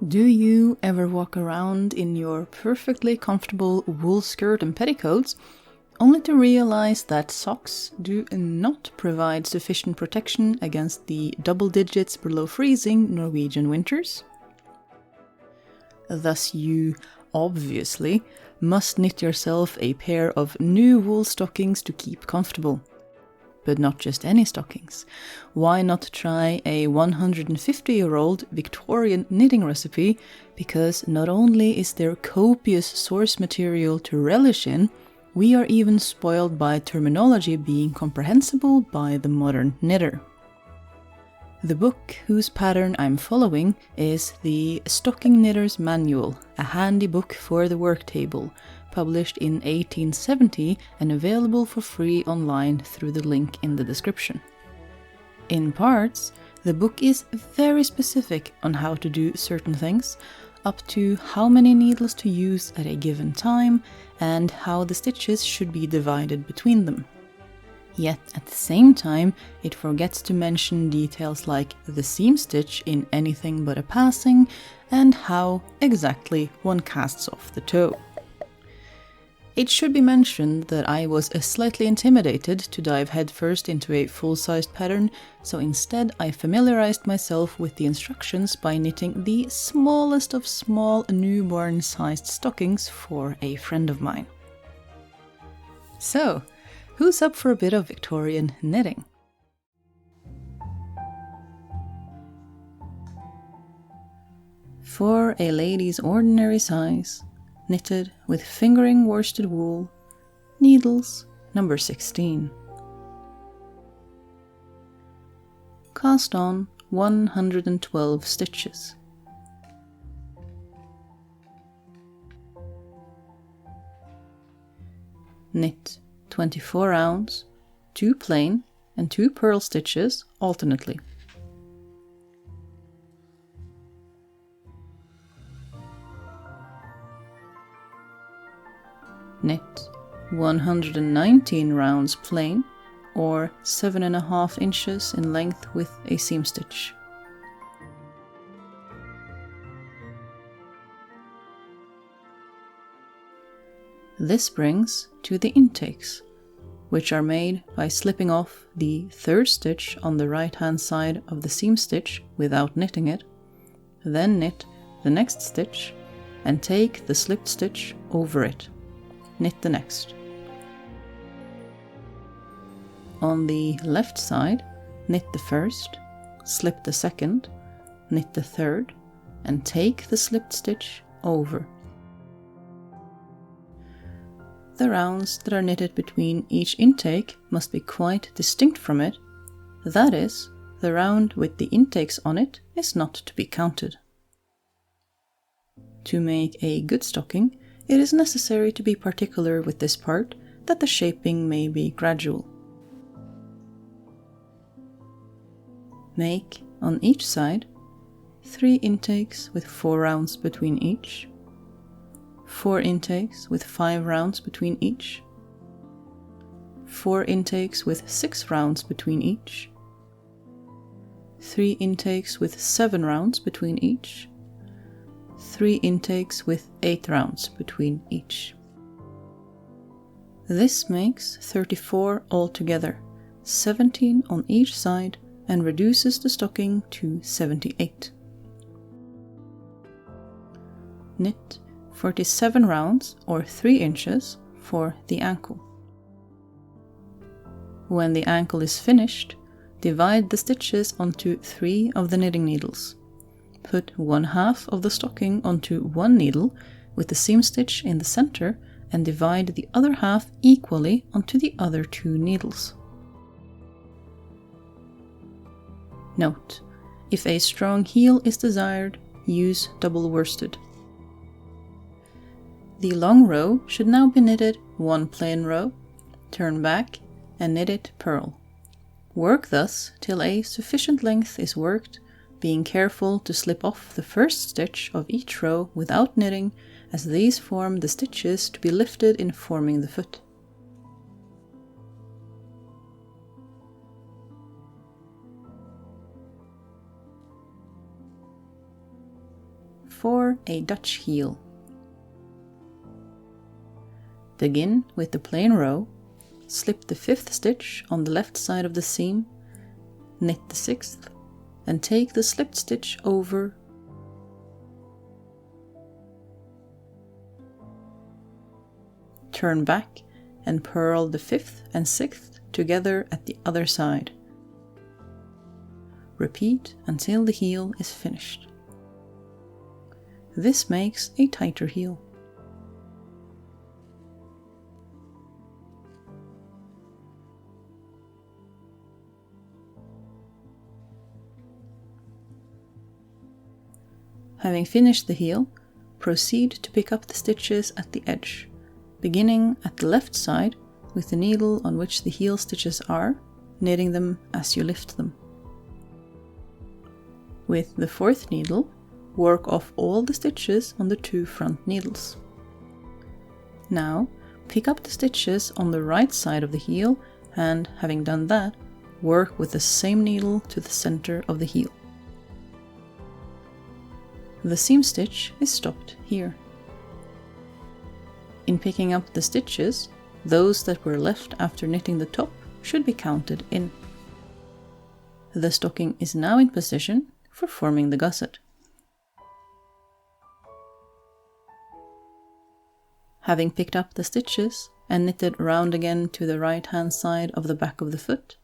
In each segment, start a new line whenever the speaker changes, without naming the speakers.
Do you ever walk around in your perfectly comfortable wool skirt and petticoats, only to realize that socks do not provide sufficient protection against the double digits below freezing Norwegian winters? Thus you, obviously, must knit yourself a pair of new wool stockings to keep comfortable. But not just any stockings. Why not try a 150-year-old Victorian knitting recipe, because not only is there copious source material to relish in, we are even spoiled by terminology being comprehensible by the modern knitter. The book whose pattern I'm following is the Stocking Knitter's Manual, a handy book for the work table, published in 1870 and available for free online through the link in the description. In parts, the book is very specific on how to do certain things, up to how many needles to use at a given time and how the stitches should be divided between them. Yet at the same time, it forgets to mention details like the seam stitch in anything but a passing and how exactly one casts off the toe. It should be mentioned that I was slightly intimidated to dive headfirst into a full-sized pattern, so instead I familiarized myself with the instructions by knitting the smallest of small newborn-sized stockings for a friend of mine. So, who's up for a bit of Victorian knitting? For a lady's ordinary size, knitted with fingering worsted wool, needles number 16. Cast on 112 stitches. Knit 24 rounds, 2 plain and 2 purl stitches alternately. Knit 119 rounds plain, or 7.5 inches in length with a seam stitch. This brings to the intakes, which are made by slipping off the third stitch on the right hand side of the seam stitch without knitting it, then knit the next stitch and take the slipped stitch over it. Knit the next. On the left side, knit the first, slip the second, knit the third, and take the slipped stitch over. The rounds that are knitted between each intake must be quite distinct from it, that is, the round with the intakes on it is not to be counted. To make a good stocking, it is necessary to be particular with this part, that the shaping may be gradual. Make, on each side, 3 intakes with 4 rounds between each, 4 intakes with 5 rounds between each, 4 intakes with 6 rounds between each, 3 intakes with 7 rounds between each, 3 intakes with 8 rounds between each. This makes 34 altogether, 17 on each side, and reduces the stocking to 78. Knit 47 rounds or 3 inches for the ankle. When the ankle is finished, divide the stitches onto 3 of the knitting needles. Put 1/2 of the stocking onto 1 needle with the seam stitch in the center and divide the other half equally onto the other 2 needles. Note: if a strong heel is desired, use double worsted. The long row should now be knitted 1 plain row, turn back and knit it purl. Work thus till a sufficient length is worked, being careful to slip off the first stitch of each row without knitting, as these form the stitches to be lifted in forming the foot. for a Dutch heel. Begin with the plain row, slip the 5th stitch on the left side of the seam, knit the 6th, and take the slipped stitch over, turn back and purl the 5th and 6th together at the other side. Repeat until the heel is finished. This makes a tighter heel. Having finished the heel, proceed to pick up the stitches at the edge, beginning at the left side with the needle on which the heel stitches are, knitting them as you lift them. With the 4th needle, work off all the stitches on the 2 front needles. Now, pick up the stitches on the right side of the heel and, having done that, work with the same needle to the center of the heel. The seam stitch is stopped here. In picking up the stitches, those that were left after knitting the top should be counted in. The stocking is now in position for forming the gusset. Having picked up the stitches and knitted round again to the right hand side of the back of the foot,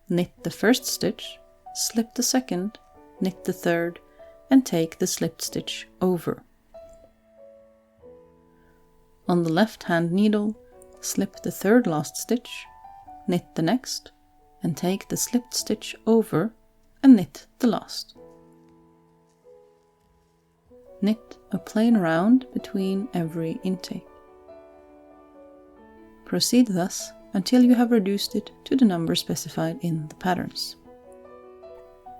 knit the 1st stitch, slip the 2nd, knit the 3rd, and take the slipped stitch over. On the left hand needle, slip the 3rd last stitch, knit the next, and take the slipped stitch over and knit the last. Knit a plain round between every intake. Proceed thus until you have reduced it to the number specified in the patterns.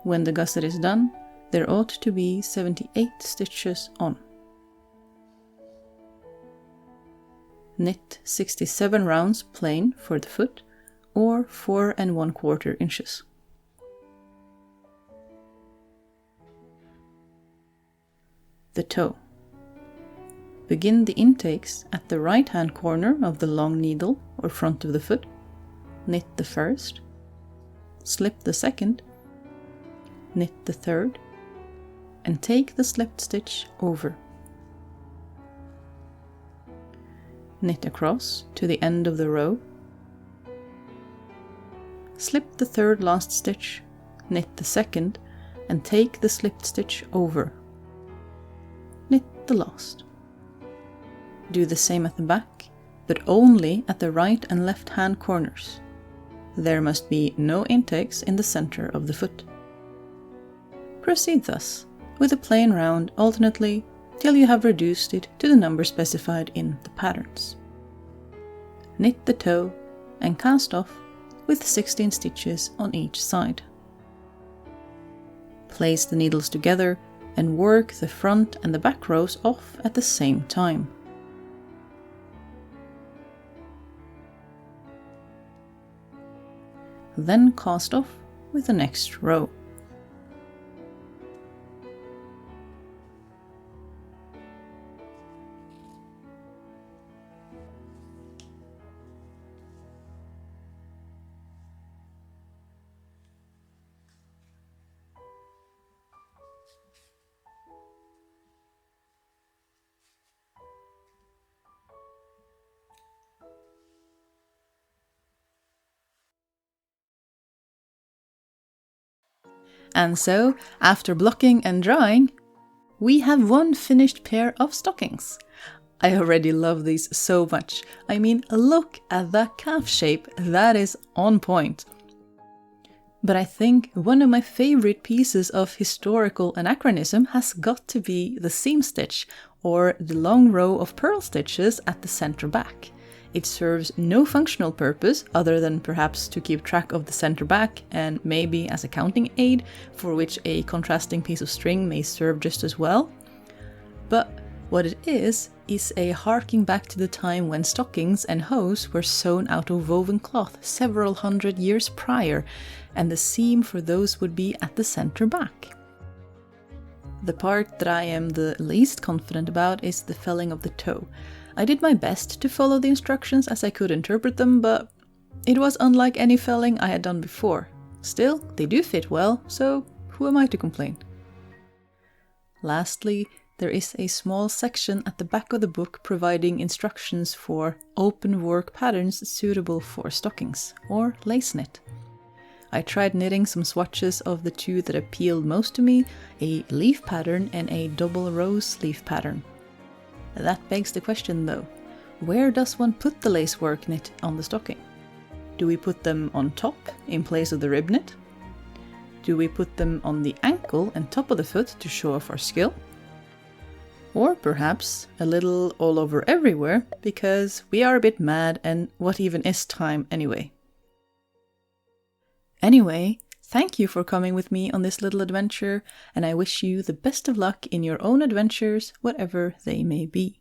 When the gusset is done, there ought to be 78 stitches on. Knit 67 rounds plain for the foot, or 4 1/4 inches. The toe. Begin the intakes at the right hand corner of the long needle or front of the foot, knit the 1st, slip the 2nd, knit the 3rd, and take the slipped stitch over. Knit across to the end of the row, slip the 3rd last stitch, knit the 2nd, and take the slipped stitch over. Knit the last. Do the same at the back, but only at the right and left hand corners. There must be no intakes in the center of the foot. Proceed thus, with a plain round alternately, till you have reduced it to the number specified in the patterns. Knit the toe and cast off with 16 stitches on each side. Place the needles together and work the front and the back rows off at the same time. Then cast off with the next row. And so, after blocking and drying, we have one finished pair of stockings. I already love these so much. I mean, look at that calf shape, that is on point. But I think one of my favorite pieces of historical anachronism has got to be the seam stitch, or the long row of purl stitches at the center back. It serves no functional purpose other than perhaps to keep track of the center back and maybe as a counting aid, for which a contrasting piece of string may serve just as well. But what it is a harking back to the time when stockings and hose were sewn out of woven cloth several hundred years prior, and the seam for those would be at the center back. The part that I am the least confident about is the felling of the toe. I did my best to follow the instructions as I could interpret them, but it was unlike any felling I had done before. Still, they do fit well, so who am I to complain? Lastly, there is a small section at the back of the book providing instructions for open work patterns suitable for stockings, or lace knit. I tried knitting some swatches of the two that appealed most to me, a leaf pattern and a double rose leaf pattern. That begs the question though, where does one put the lace work knit on the stocking? Do we put them on top in place of the rib knit? Do we put them on the ankle and top of the foot to show off our skill? Or perhaps a little all over everywhere, because we are a bit mad and what even is time anyway? Anyway, thank you for coming with me on this little adventure, and I wish you the best of luck in your own adventures, whatever they may be.